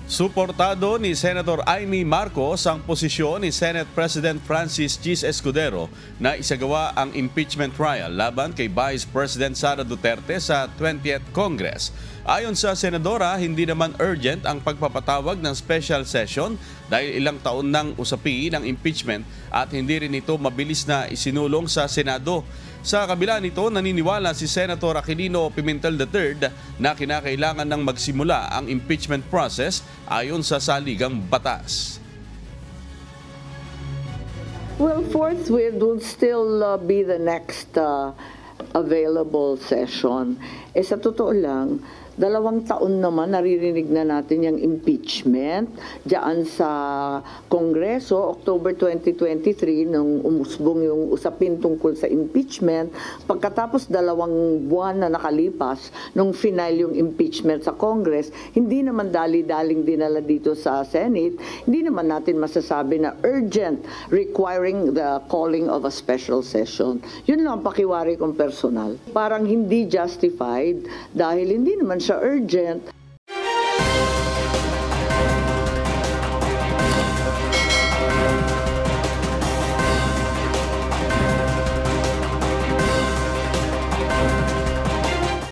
Suportado ni Senator Amy Marcos ang posisyon ni Senate President Francis Chis Escudero na isagawa ang impeachment trial laban kay Vice President Sara Duterte sa 20th Congress. Ayon sa senadora, hindi naman urgent ang pagpapatawag ng special session dahil ilang taon nang usapi ng impeachment at hindi rin ito mabilis na isinulong sa Senado. Sa kabila nito, naniniwala si Senator Aquilino Pimentel III na kinakailangan ng magsimula ang impeachment process ayon sa saligang batas. Well, forthwith will still be the next available session. Sa totoo lang, 2 taon naman naririnig na natin yung impeachment diyan sa Kongreso. October 2023 nung umusbong yung usapin tungkol sa impeachment. Pagkatapos 2 buwan na nakalipas nung final yung impeachment sa Congress, hindi naman dali-daling dinala dito sa Senate. Hindi naman natin masasabi na urgent, requiring the calling of a special session. Yun lang ang pakiwari kong personal. Parang hindi justified dahil hindi naman siya urgent.